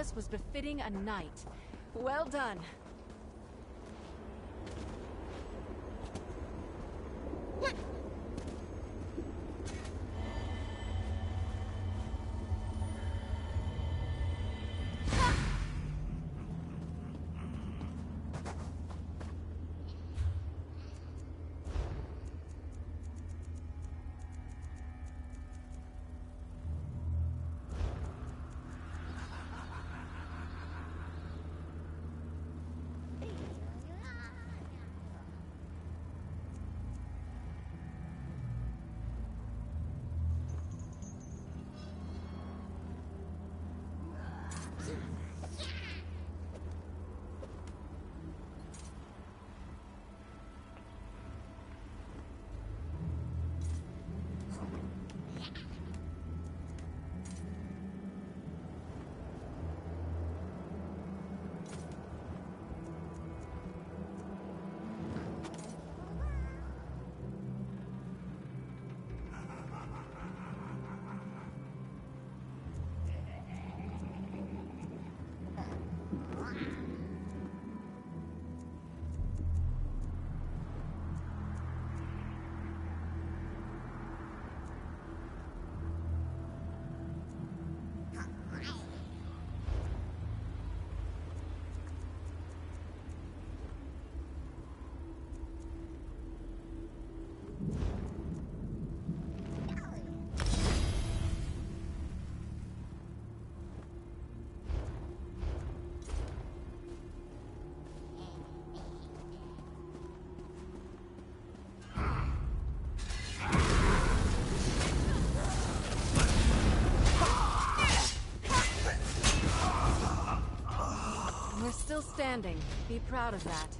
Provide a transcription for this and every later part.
palace was befitting a knight. Well done. Still standing. Be proud of that.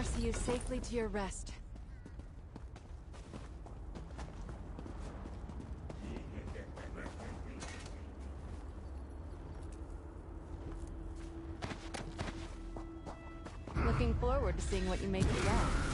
See you safely to your rest. Looking forward to seeing what you make of that.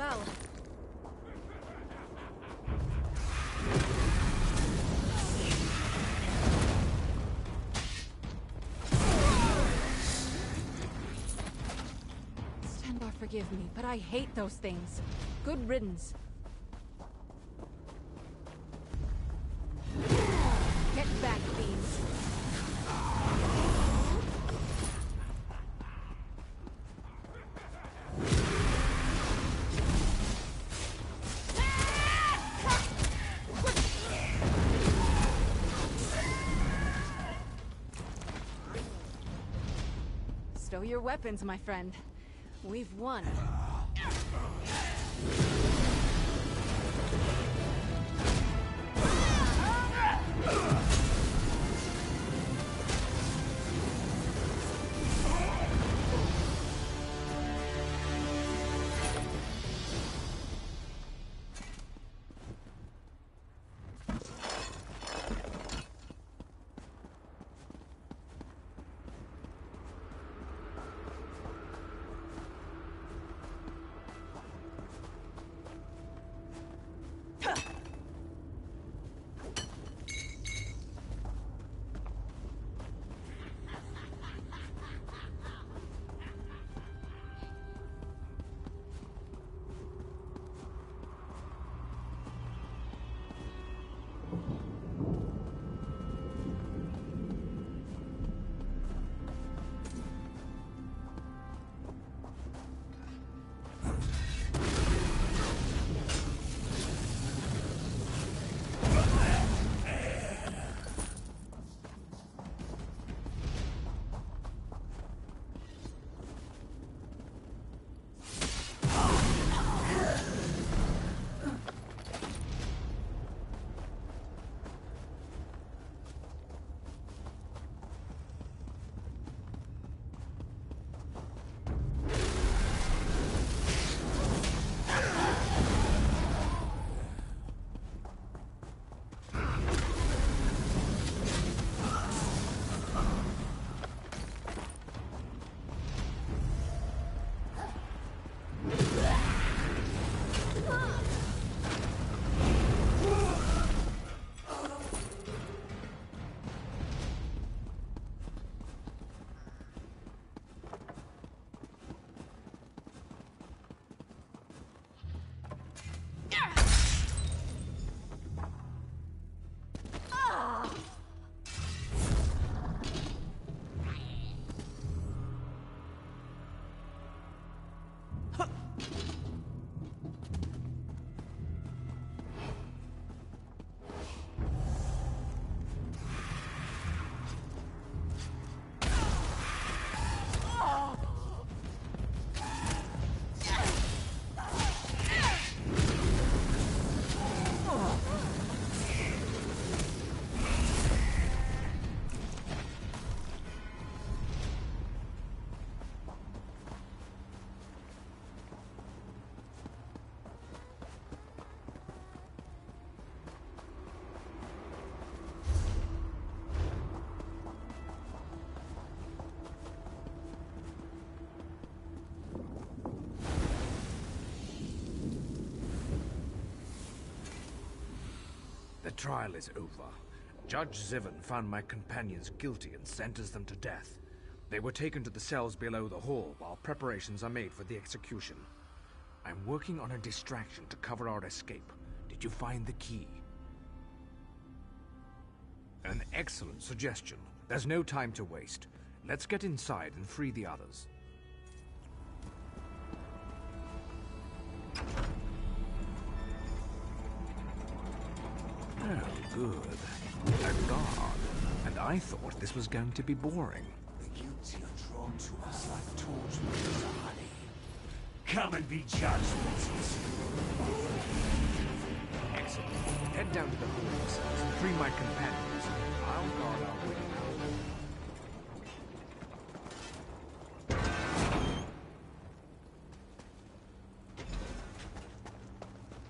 well. Stenbar, forgive me, but I hate those things. Good riddance. Get back, fiends. Stow your weapons, my friend. We've won. The trial is over. Judge Zivin found my companions guilty and sentenced them to death. They were taken to the cells below the hall while preparations are made for the execution. I'm working on a distraction to cover our escape. Did you find the key? An excellent suggestion. There's no time to waste. Let's get inside and free the others. Oh, good. A guard. And I thought this was going to be boring. The guilty are drawn to us like torchwood to honey. Come and be judged, Mrs. Excellent. Head down to the holding cells and free my companions. I'll guard our way out.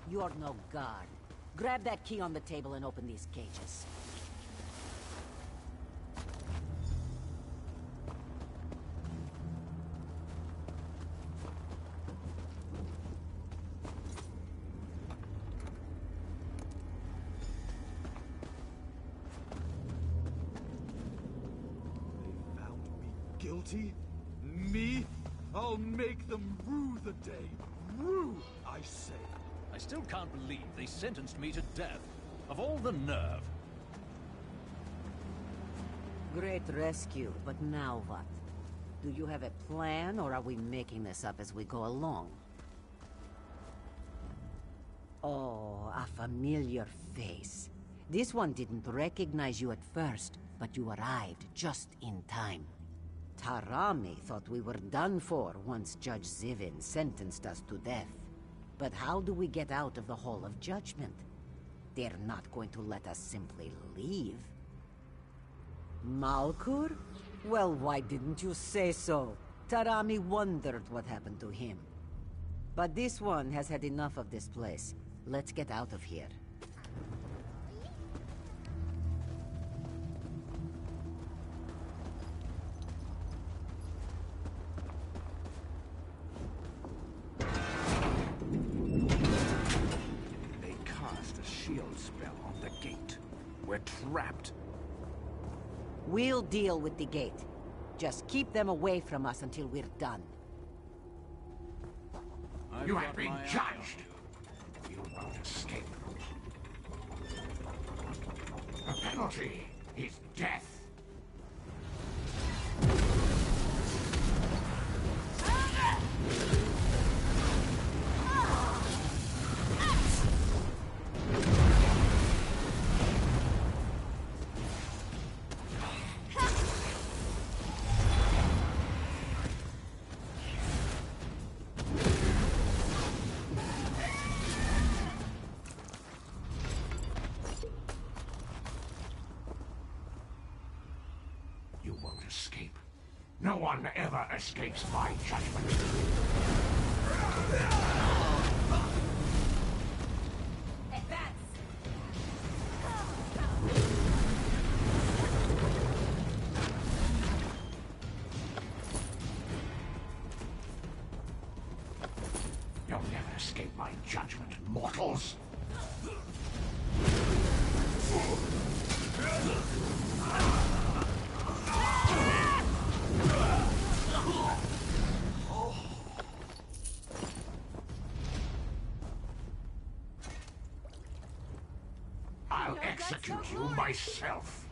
You're no guard. Grab that key on the table and open these cages. guilty? Me? I'll make them rue the day. Rue, I say. I still can't believe they sentenced me to death. Of all the nerve. Great rescue, but now what? Do you have a plan, or are we making this up as we go along? Oh, a familiar face. This one didn't recognize you at first, but you arrived just in time. Tarami thought we were done for once Judge Zivin sentenced us to death. But how do we get out of the Hall of Judgment? They're not going to let us simply leave. Malkur? Well, why didn't you say so? Tarami wondered what happened to him. But this one has had enough of this place. Let's get out of here. They cast a shield spell on the gate. We're trapped. We'll deal with the gate. Just keep them away from us until we're done. You have been judged. You won't escape. The penalty is death. You won't escape. No one ever escapes my judgment. You'll never escape my judgment, mortals. I'll execute you myself.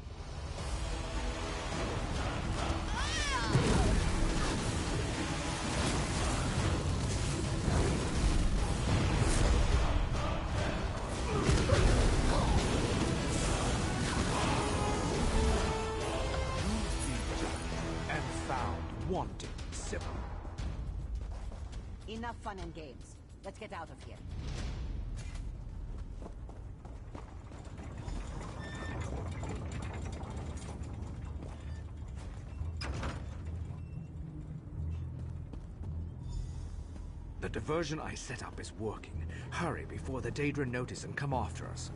And found wanting, Sybil. Enough fun and games. Let's get out of here. The diversion I set up is working. Hurry before the Daedra notice and come after us.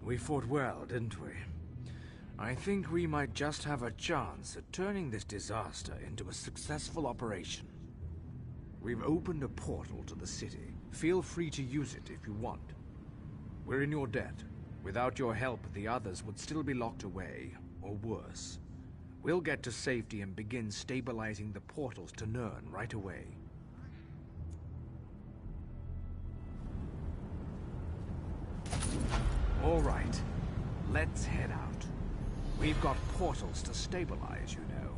We fought well, didn't we? I think we might just have a chance at turning this disaster into a successful operation. We've opened a portal to the city. Feel free to use it if you want. We're in your debt. Without your help, the others would still be locked away, or worse. We'll get to safety and begin stabilizing the portals to Nirn right away. All right, let's head out. We've got portals to stabilize, you know.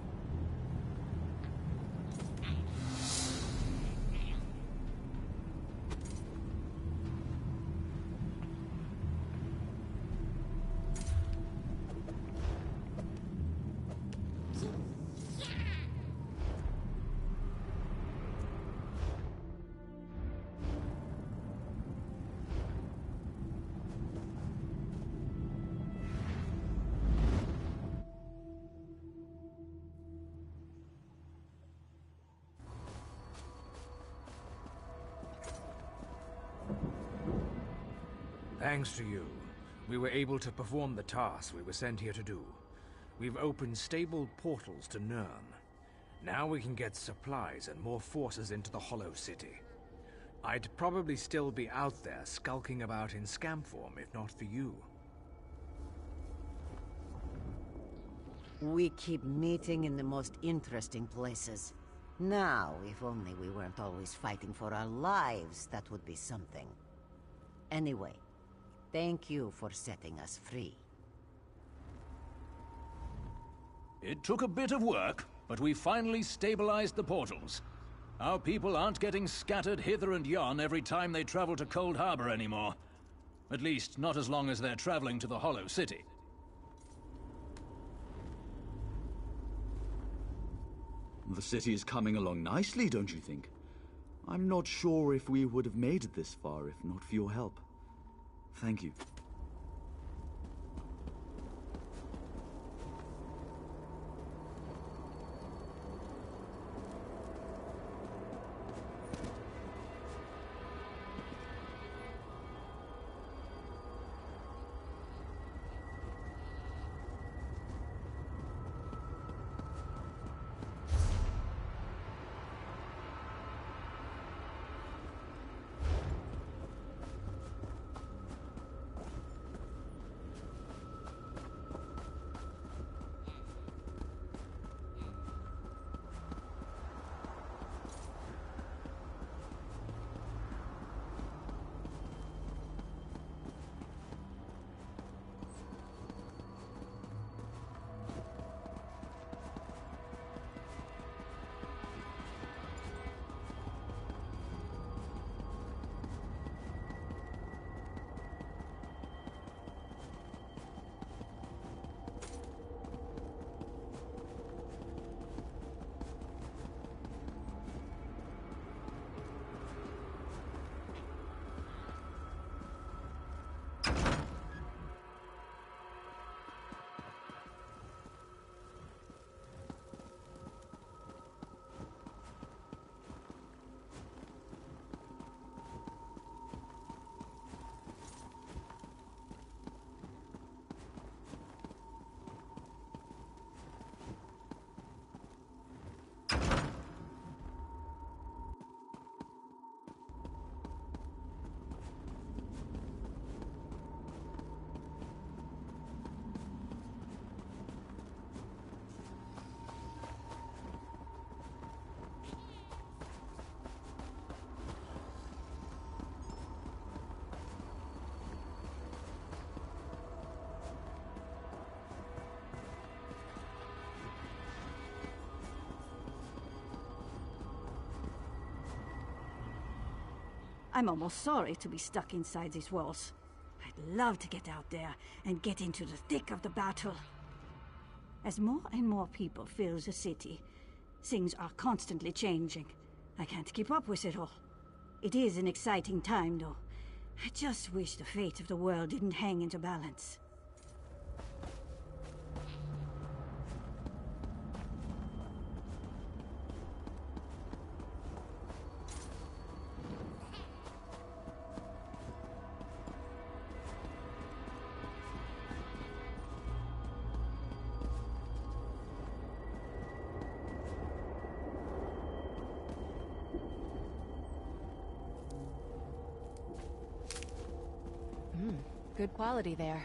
Thanks to you, we were able to perform the task we were sent here to do. We've opened stable portals to Nirn. Now we can get supplies and more forces into the Hollow City. I'd probably still be out there skulking about in scam form if not for you. We keep meeting in the most interesting places. Now, if only we weren't always fighting for our lives, that would be something. Anyway, thank you for setting us free. It took a bit of work, but we finally stabilized the portals. Our people aren't getting scattered hither and yon every time they travel to Cold Harbor anymore. At least, not as long as they're traveling to the Hollow City. The city is coming along nicely, don't you think? I'm not sure if we would have made it this far if not for your help. Thank you. I'm almost sorry to be stuck inside these walls. I'd love to get out there and get into the thick of the battle. As more and more people fill the city, things are constantly changing. I can't keep up with it all. It is an exciting time, though. I just wish the fate of the world didn't hang into balance. Good quality there.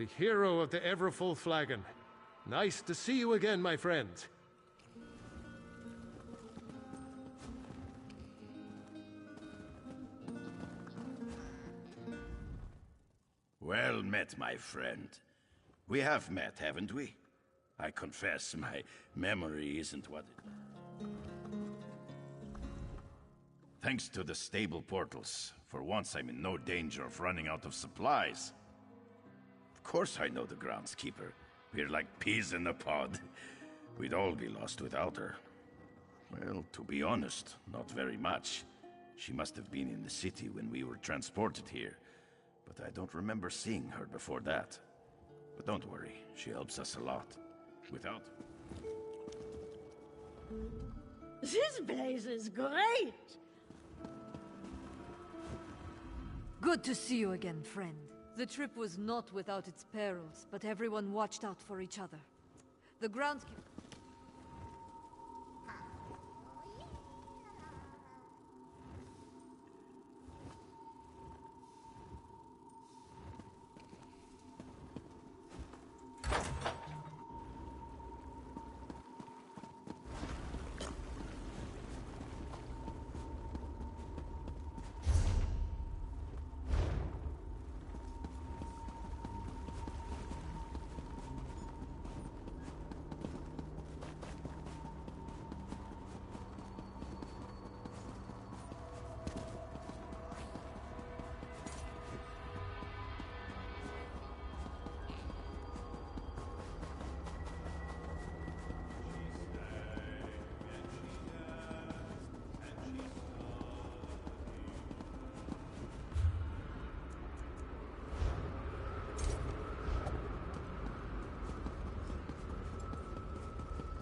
the hero of the ever-full flagon. Nice to see you again, my friend. Well met, my friend. We have met, haven't we? I confess, my memory isn't what it... Thanks to the stable portals, for once I'm in no danger of running out of supplies. Of course I know the groundskeeper. We're like peas in a pod. We'd all be lost without her. Well, to be honest, not very much. She must have been in the city when we were transported here. But I don't remember seeing her before that. But don't worry, she helps us a lot. Without... This place is great! Good to see you again, friend. The trip was not without its perils, but everyone watched out for each other. The groundskeeper...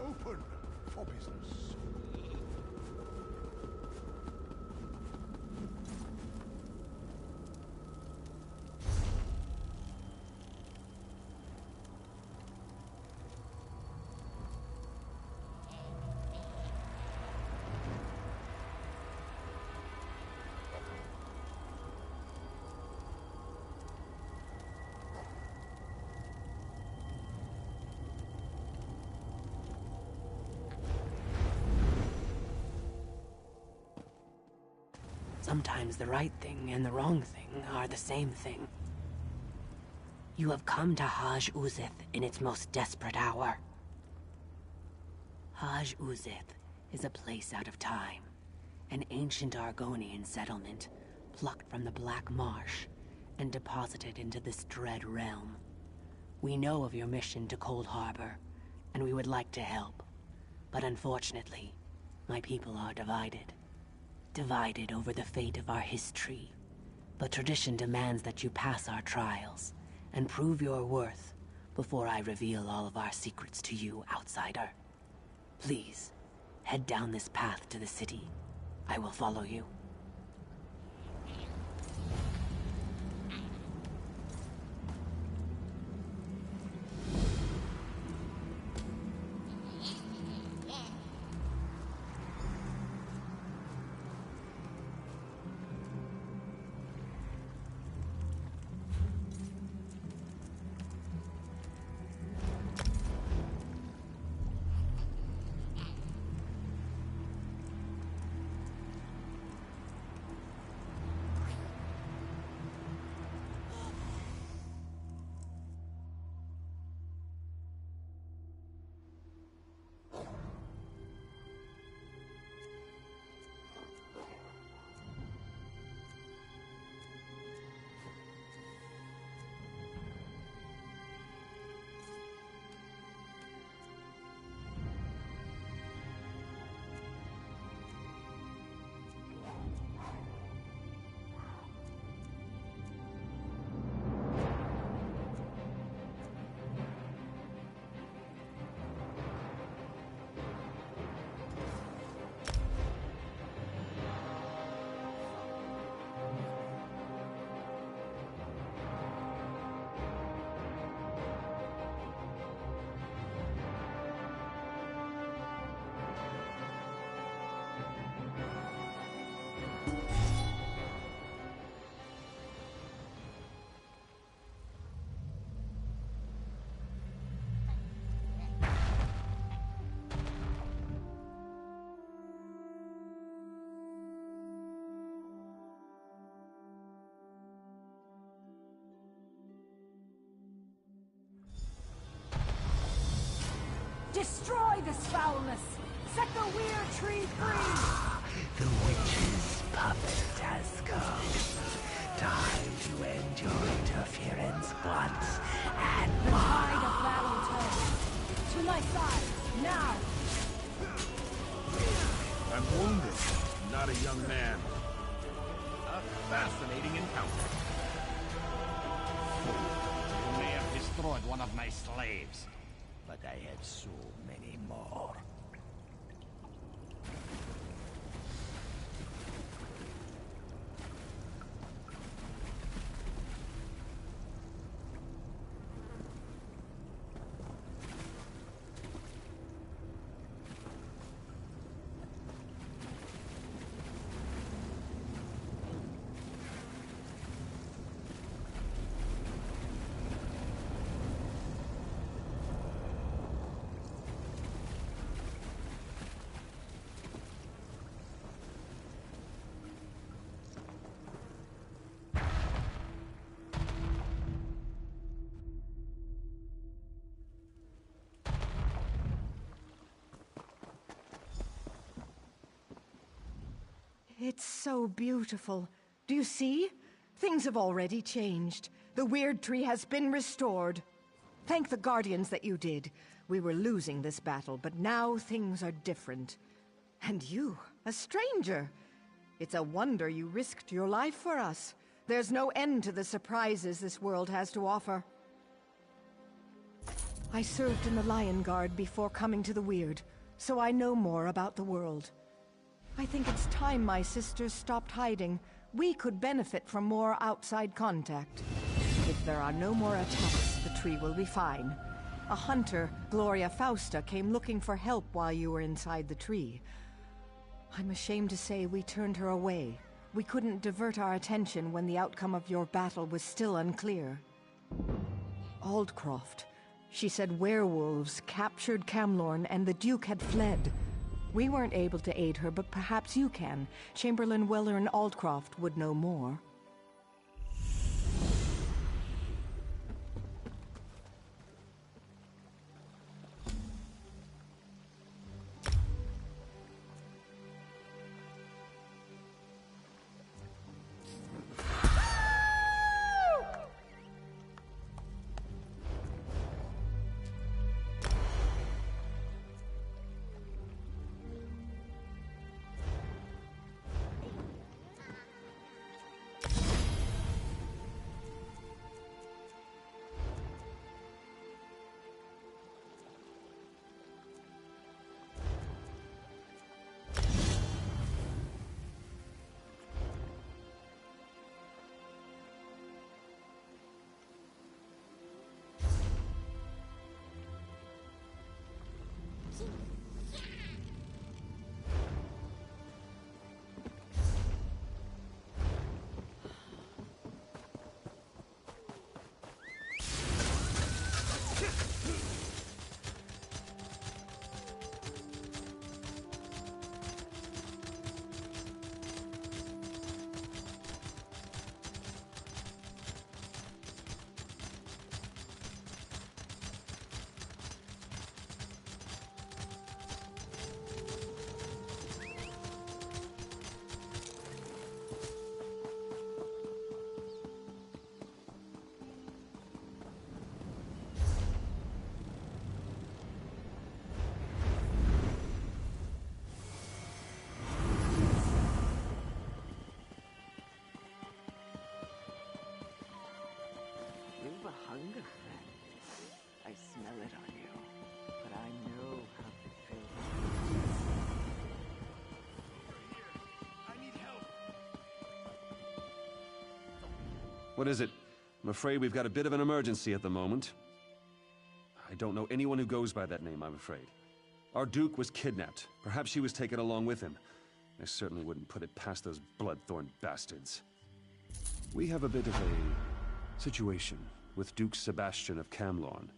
Open for business. Sometimes the right thing and the wrong thing are the same thing. You have come to Haj Uzith in its most desperate hour. Haj Uzith is a place out of time, an ancient Argonian settlement plucked from the Black Marsh and deposited into this dread realm. We know of your mission to Cold Harbor, and we would like to help. But unfortunately, my people are divided. Divided over the fate of our history. But tradition demands that you pass our trials and prove your worth before I reveal all of our secrets to you, outsider. Please, head down this path to the city. I will follow you. Destroy this foulness! Set the weird tree free! The witch's puppet has come. Time to end your interference once and The tide of battle turns. To my side, now! I'm wounded, not a young man. A fascinating encounter. You may have destroyed one of my slaves, but I have so many more. It's so beautiful. Do you see? Things have already changed. The weird tree has been restored. Thank the Guardians that you did. We were losing this battle, but now things are different. And you, a stranger. It's a wonder you risked your life for us. There's no end to the surprises this world has to offer. I served in the Lion Guard before coming to the Weird, so I know more about the world. I think it's time my sisters stopped hiding. We could benefit from more outside contact. If there are no more attacks, the tree will be fine. A hunter, Gloria Fausta, came looking for help while you were inside the tree. I'm ashamed to say we turned her away. We couldn't divert our attention when the outcome of your battle was still unclear. Aldcroft. She said werewolves captured Camlorn and the Duke had fled. We weren't able to aid her, but perhaps you can. Chamberlain Weller and Aldcroft would know more. Hunger, friend. I smell it on you, but I know how to fill it. I need help. What is it? I'm afraid we've got a bit of an emergency at the moment. I don't know anyone who goes by that name, I'm afraid. Our Duke was kidnapped. Perhaps she was taken along with him. I certainly wouldn't put it past those bloodthorn bastards. We have a bit of a situation with Duke Sebastian of Camlorn.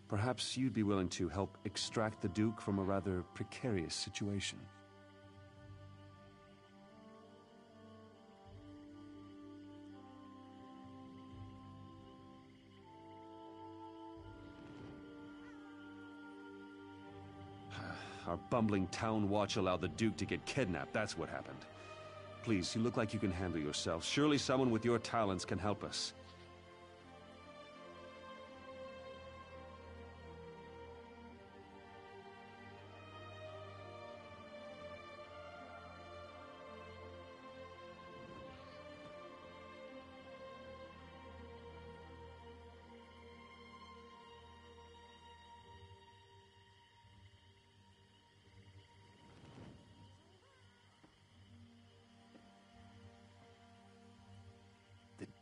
Perhaps you'd be willing to help extract the Duke from a rather precarious situation. Our bumbling town watch allowed the Duke to get kidnapped, that's what happened. Please, you look like you can handle yourself. Surely someone with your talents can help us.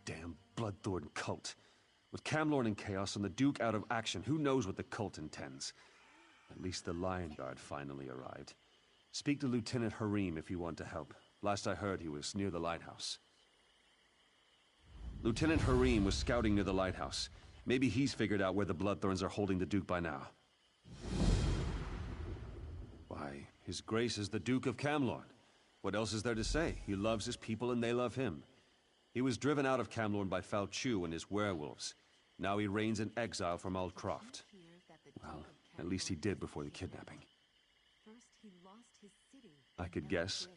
Damn Bloodthorn cult. With Camlorn in chaos and the Duke out of action, who knows what the cult intends? At least the Lion Guard finally arrived. Speak to Lieutenant Harim if you want to help. Last I heard, he was near the lighthouse. Lieutenant Harim was scouting near the lighthouse. Maybe he's figured out where the Bloodthorns are holding the Duke by now. Why, His Grace is the Duke of Camlorn. What else is there to say? He loves his people and they love him. He was driven out of Camlorn by Falchu and his werewolves. Now he reigns in exile from Aldcroft. Well, at least he did before the kidnapping. I could guess.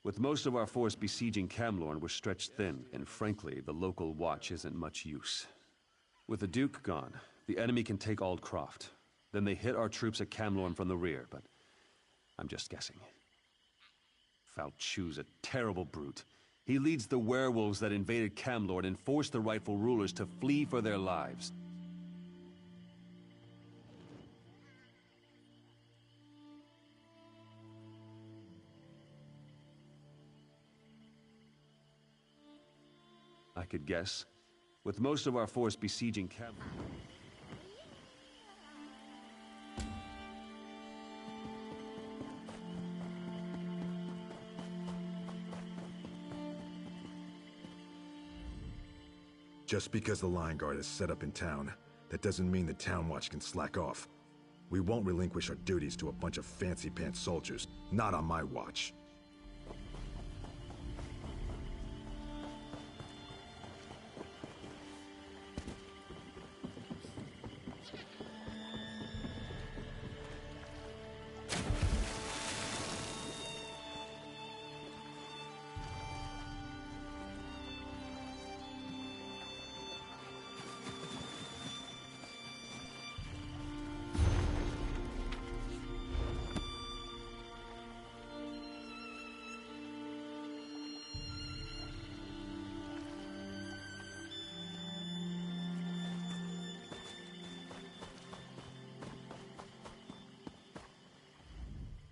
With most of our force besieging Camlorn, we're stretched thin, and frankly, the local watch isn't much use. With the Duke gone, the enemy can take Aldcroft. Then they hit our troops at Camlorn from the rear, but I'm just guessing. Falchu's a terrible brute. He leads the werewolves that invaded Camlorn and forced the rightful rulers to flee for their lives. I could guess. With most of our force besieging Camlorn... Just because the Lion Guard is set up in town, that doesn't mean the Town Watch can slack off. We won't relinquish our duties to a bunch of fancy-pants soldiers. Not on my watch.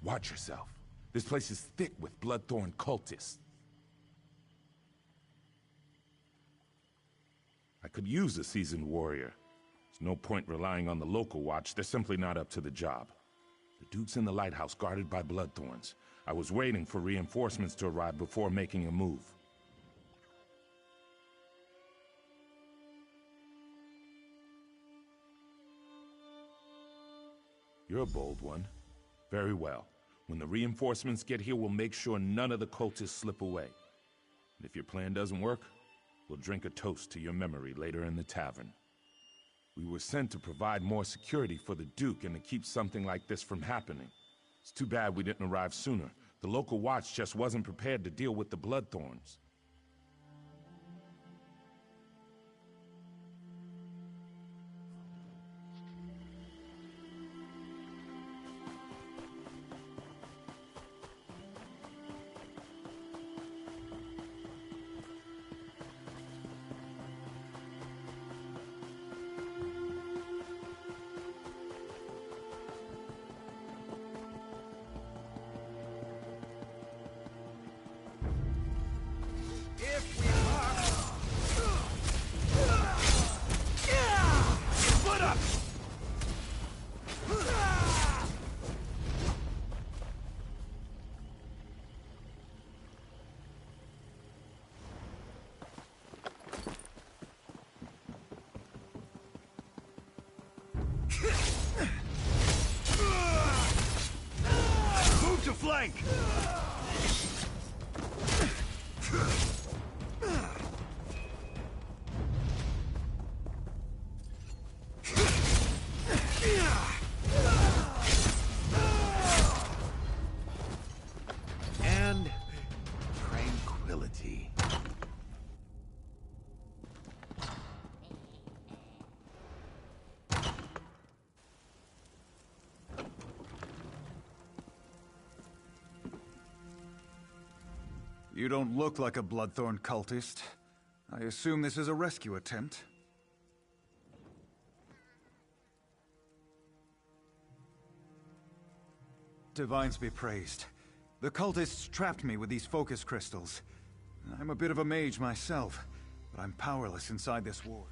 Watch yourself. This place is thick with Bloodthorn cultists. I could use a seasoned warrior. There's no point relying on the local watch. They're simply not up to the job. The Duke's in the lighthouse guarded by Bloodthorns. I was waiting for reinforcements to arrive before making a move. You're a bold one. Very well. When the reinforcements get here, we'll make sure none of the cultists slip away. And if your plan doesn't work, we'll drink a toast to your memory later in the tavern. We were sent to provide more security for the Duke and to keep something like this from happening. It's too bad we didn't arrive sooner. The local watch just wasn't prepared to deal with the Bloodthorns. Move to flank! You don't look like a Bloodthorn cultist. I assume this is a rescue attempt? Divines be praised. The cultists trapped me with these focus crystals. I'm a bit of a mage myself, but I'm powerless inside this ward.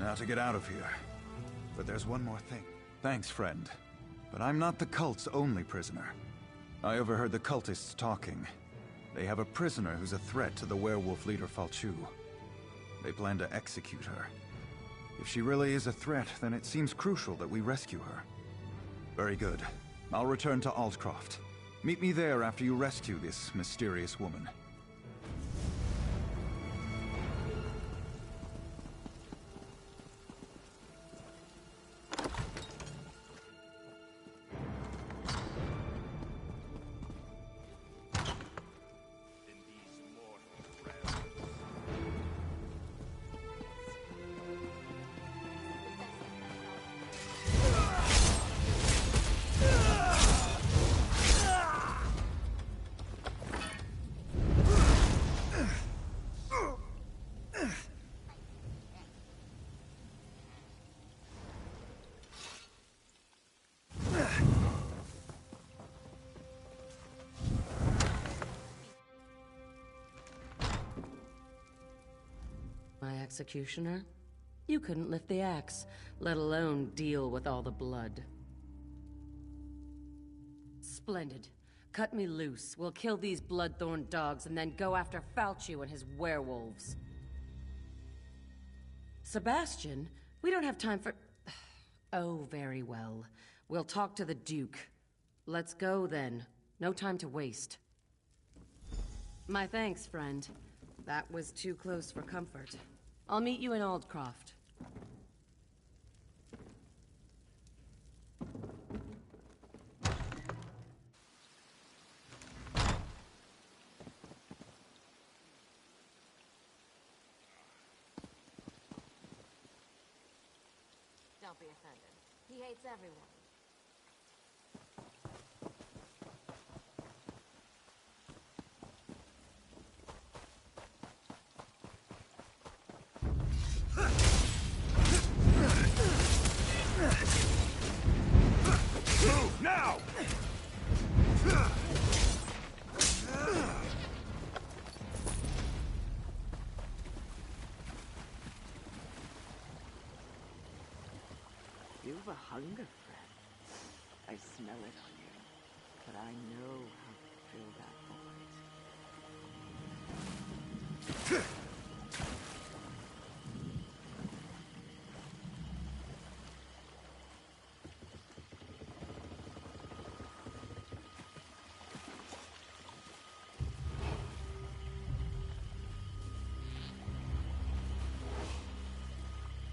Now to get out of here. But there's one more thing. Thanks, friend. But I'm not the cult's only prisoner. I overheard the cultists talking. They have a prisoner who's a threat to the werewolf leader Falchu. They plan to execute her. If she really is a threat, then it seems crucial that we rescue her. Very good. I'll return to Altcroft. Meet me there after you rescue this mysterious woman. My executioner? You couldn't lift the axe, let alone deal with all the blood. Splendid. Cut me loose. We'll kill these bloodthorn dogs and then go after Falchu and his werewolves. Sebastian, we don't have time for... Oh, very well. We'll talk to the Duke. Let's go, then. No time to waste. My thanks, friend. That was too close for comfort. I'll meet you in Aldcroft. Don't be offended. He hates everyone. Move now! You've a hunger, friend. I smell it on you, but I know how to fill that void.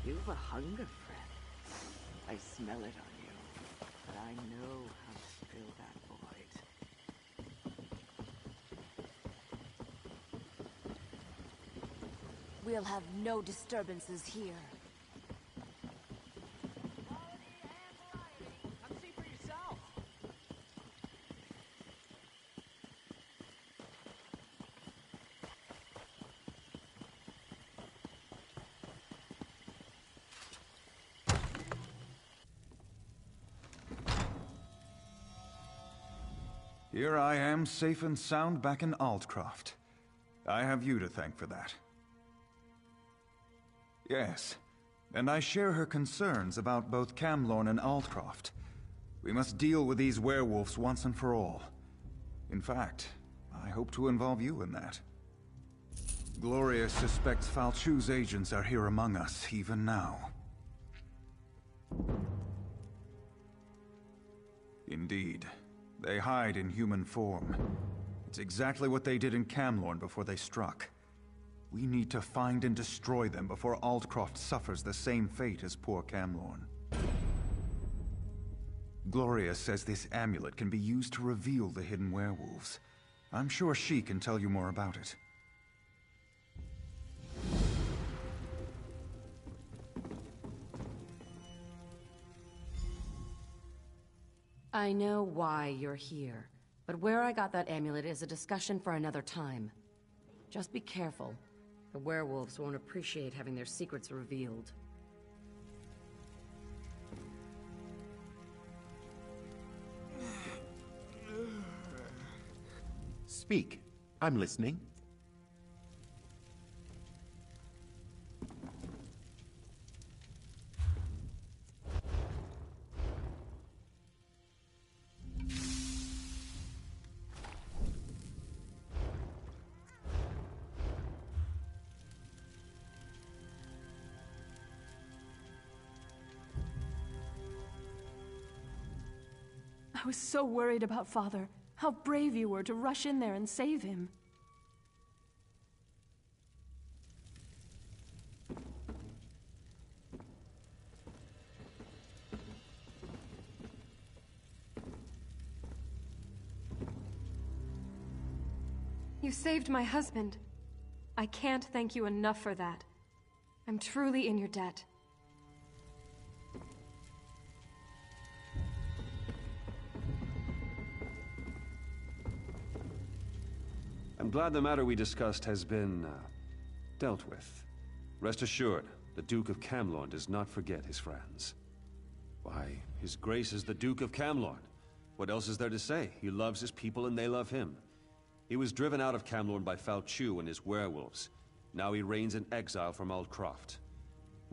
You've a hunger, friend. I smell it on you, but I know how to fill that void. We'll have no disturbances here. Come see for yourself. Here I am, safe and sound back in Altcroft. I have you to thank for that. Yes, and I share her concerns about both Camlorn and Altcroft. We must deal with these werewolves once and for all. In fact, I hope to involve you in that. Gloria suspects Falchu's agents are here among us, even now. Indeed. They hide in human form. It's exactly what they did in Camlorn before they struck. We need to find and destroy them before Aldcroft suffers the same fate as poor Camlorn. Gloria says this amulet can be used to reveal the hidden werewolves. I'm sure she can tell you more about it. I know why you're here, but where I got that amulet is a discussion for another time. Just be careful. The werewolves won't appreciate having their secrets revealed. Speak. I'm listening. was so worried about Father. How brave you were to rush in there and save him. You saved my husband. I can't thank you enough for that. I'm truly in your debt. I'm glad the matter we discussed has been, dealt with. Rest assured, the Duke of Camlorn does not forget his friends. Why, His Grace is the Duke of Camlorn. What else is there to say? He loves his people and they love him. He was driven out of Camlorn by Foul Chew and his werewolves. Now he reigns in exile from Aldcroft.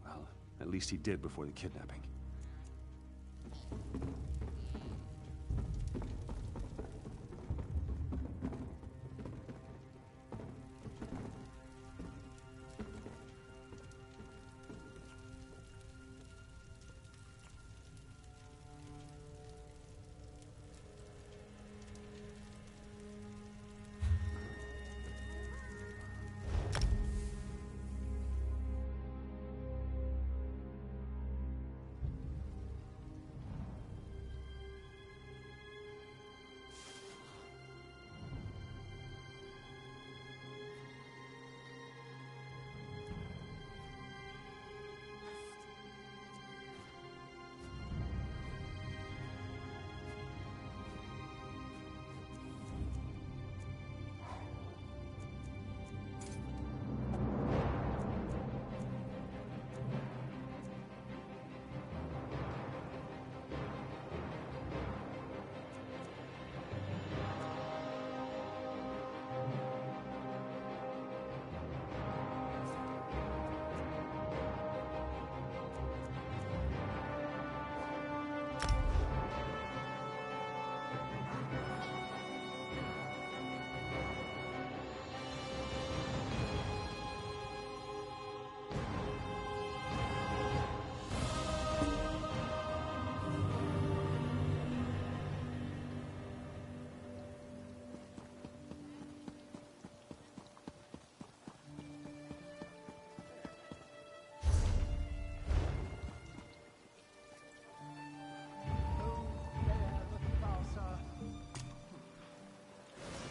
Well, at least he did before the kidnapping.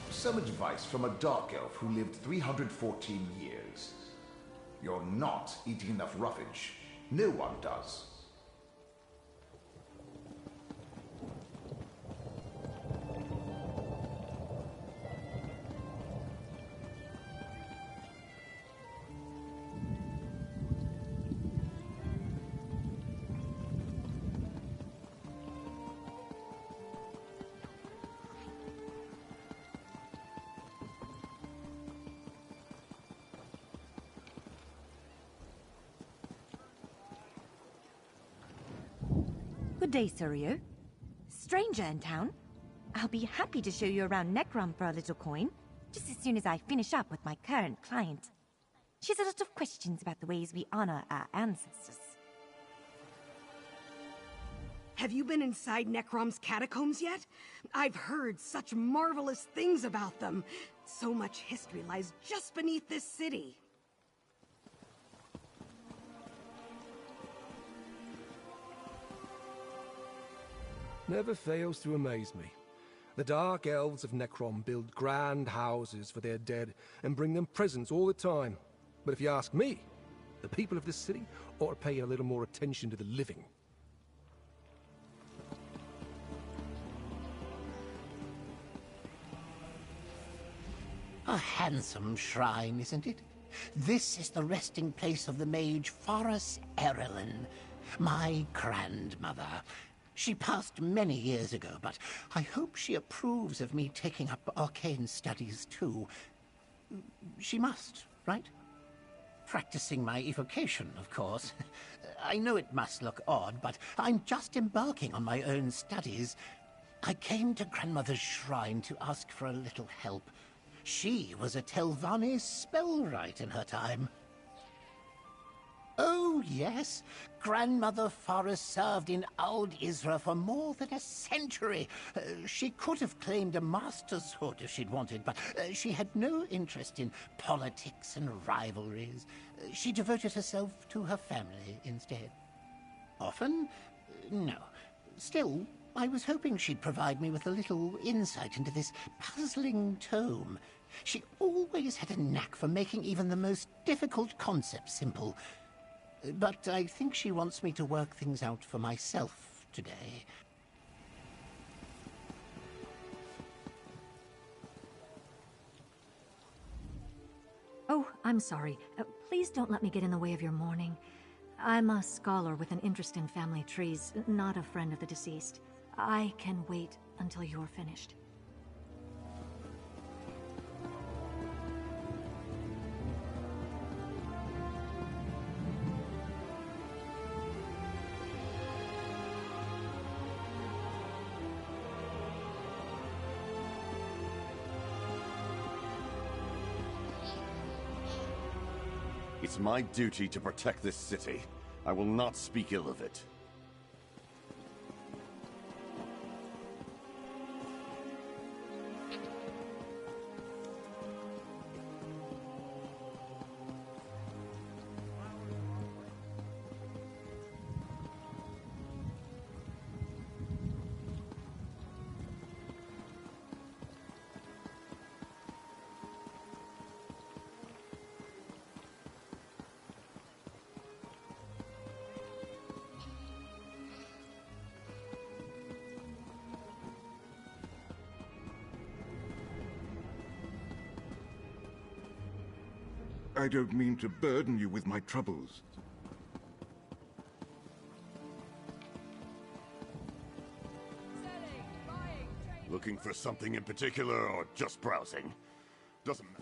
Some advice from a dark elf who lived 314 years. You're not eating enough roughage. No one does. Good day, Suryo. Stranger in town? I'll be happy to show you around Necrom for a little coin, just as soon as I finish up with my current client. She has a lot of questions about the ways we honor our ancestors. Have you been inside Necrom's catacombs yet? I've heard such marvelous things about them. So much history lies just beneath this city. Never fails to amaze me. The Dark Elves of Necrom build grand houses for their dead and bring them presents all the time. But if you ask me, the people of this city ought to pay a little more attention to the living. A handsome shrine, isn't it? This is the resting place of the mage Forrest Erilyn, my grandmother. She passed many years ago, but I hope she approves of me taking up arcane studies too. She must, right? Practicing my evocation, of course. I know it must look odd, but I'm just embarking on my own studies. I came to Grandmother's shrine to ask for a little help. She was a Telvanni spellwright in her time. Oh, yes. Grandmother Forrest served in Old Isra for more than a century. She could have claimed a master's hood if she'd wanted, but she had no interest in politics and rivalries. She devoted herself to her family instead. Often? No. Still, I was hoping she'd provide me with a little insight into this puzzling tome. She always had a knack for making even the most difficult concepts simple. But I think she wants me to work things out for myself today. Oh, I'm sorry. Please don't let me get in the way of your mourning. I'm a scholar with an interest in family trees, not a friend of the deceased. I can wait until you're finished. It's my duty to protect this city. I will not speak ill of it. I don't mean to burden you with my troubles. Looking for something in particular, or just browsing? Doesn't matter.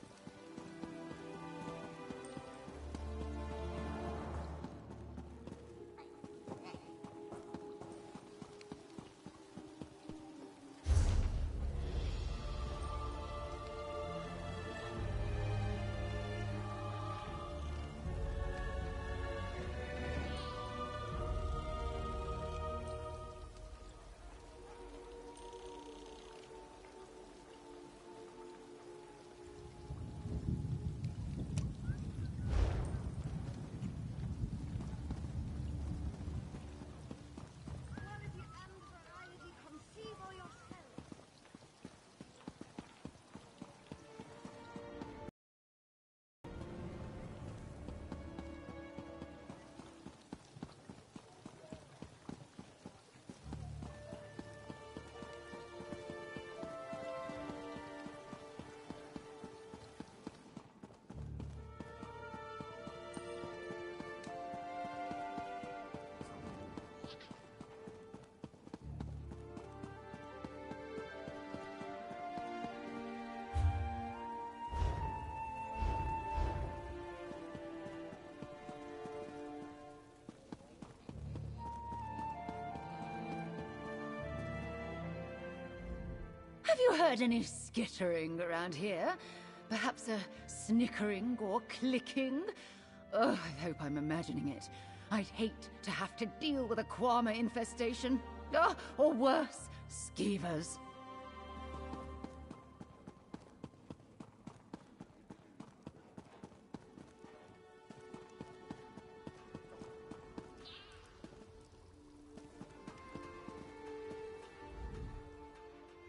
Have you heard any skittering around here? Perhaps a snickering or clicking? Oh, I hope I'm imagining it. I'd hate to have to deal with a Kwama infestation. Oh, or worse, skeevers.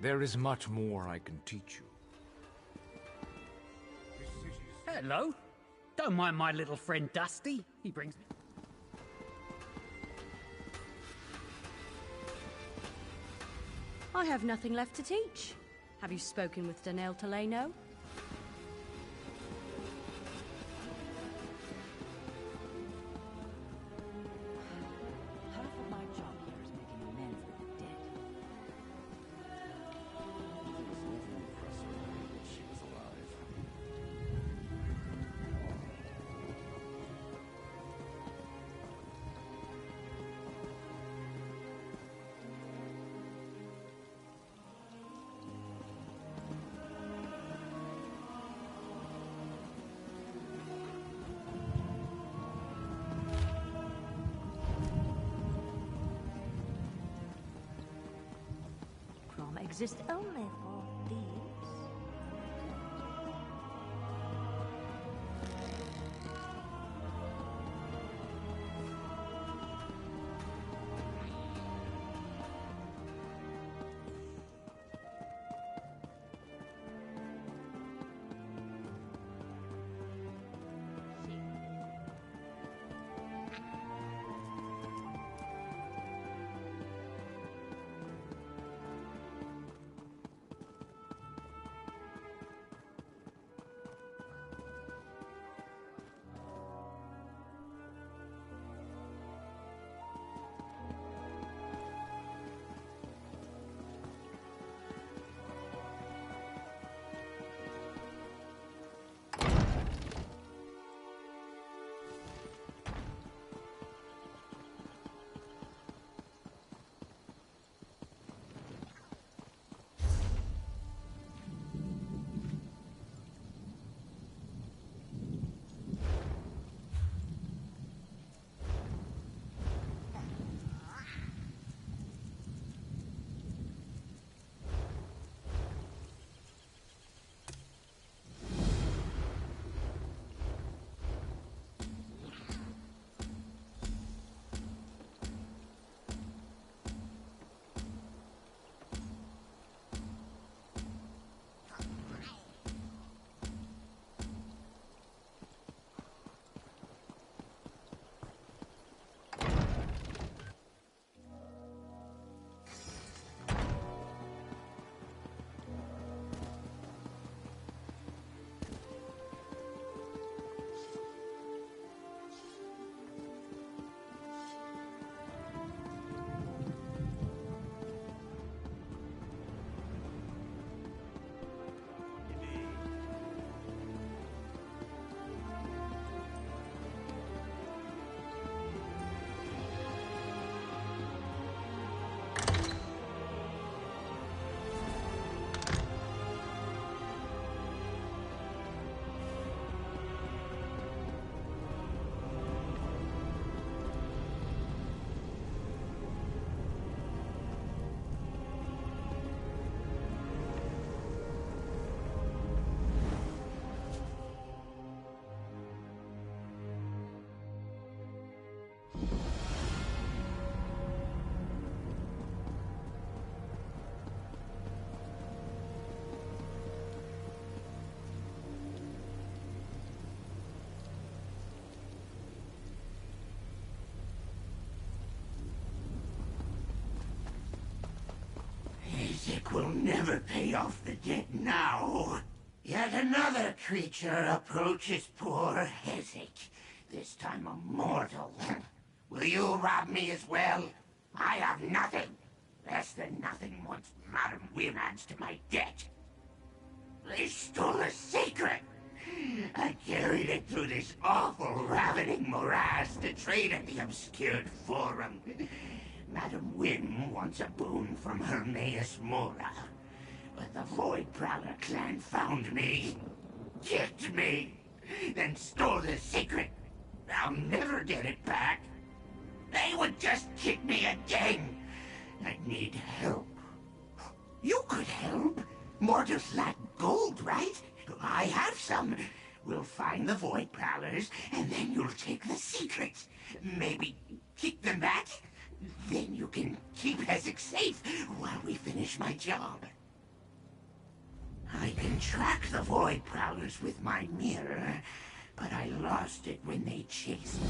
There is much more I can teach you. Hello. Don't mind my little friend Dusty. He brings me... I have nothing left to teach. Have you spoken with Danelle to lay no? Half of my job here is making amends with the dead. It was never impressive that she was alive. exist only for thieves. Isaac will never pay off the debt now. Yet another creature approaches poor Hezek, this time a mortal. Will you rob me as well? I have nothing. Less than nothing once Madam Wynn adds to my debt. They stole a secret. I carried it through this awful, ravening morass to trade at the obscured forum. Madam Wynn wants a boon from Hermaeus Mora. But the Void Prowler clan found me, kicked me, then stole the secret. I'll never get it back. They would just kick me again. I need help. You could help. Mortals lack gold, right? I have some. We'll find the Void Prowlers, and then you'll take the secrets. Maybe kick them back? Then you can keep Hezek safe while we finish my job. I can track the Void Prowlers with my mirror, but I lost it when they chased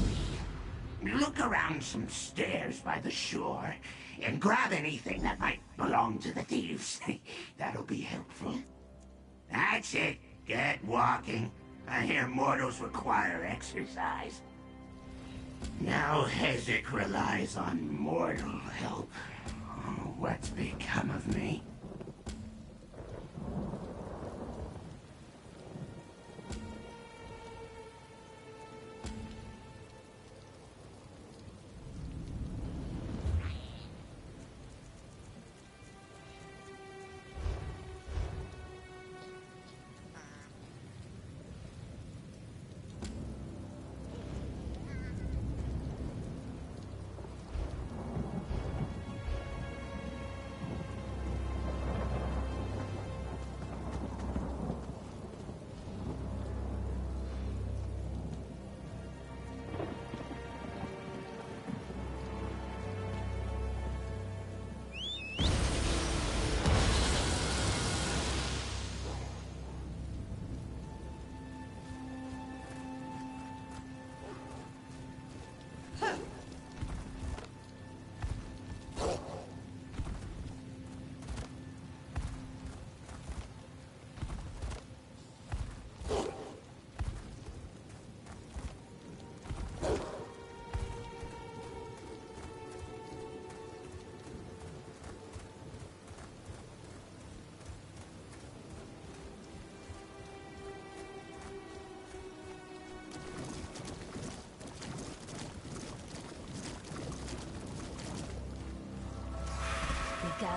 me. Look around some stairs by the shore, and grab anything that might belong to the thieves. That'll be helpful. That's it. Get walking. I hear mortals require exercise. Now Hezek relies on mortal help. Oh, what's become of me?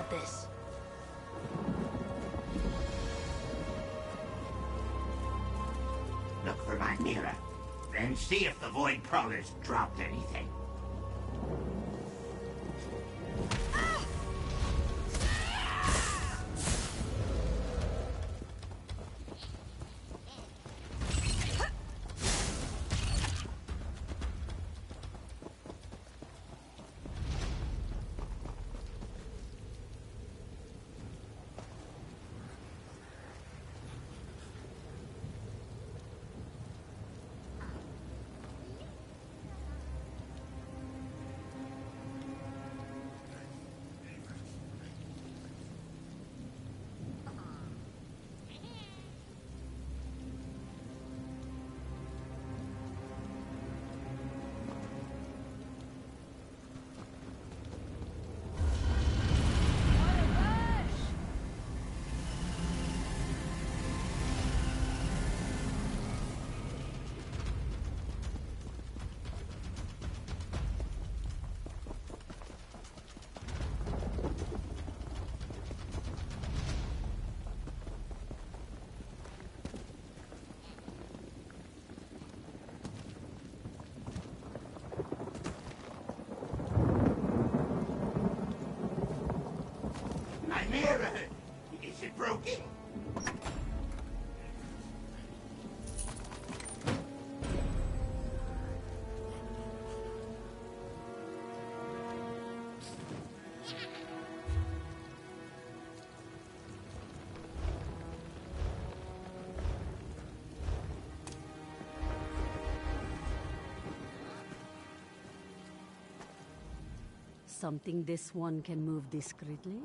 got this. Look for my mirror, then see if the Void Prowlers dropped anything. My mirror! Is it broken? Something this one can move discreetly?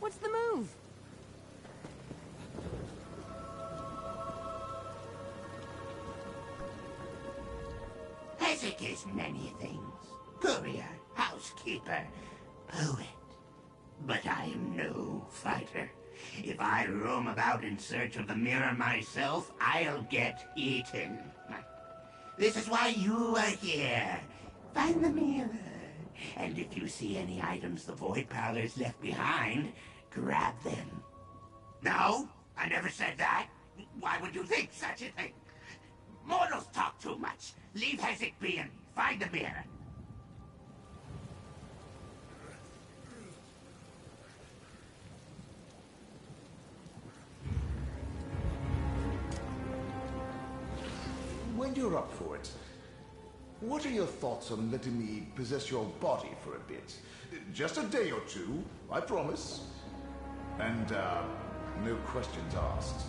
What's the move? Hezek is many things. Courier, housekeeper, poet. But I am no fighter. If I roam about in search of the mirror myself, I'll get eaten. This is why you are here. Find the mirror. And if you see any items the Void Prowlers left behind, grab them. No, I never said that. Why would you think such a thing? Mortals talk too much. Leave Hezek be and find the mirror. When you're up for it, what are your thoughts on letting me possess your body for a bit? Just a day or two, I promise. And, no questions asked.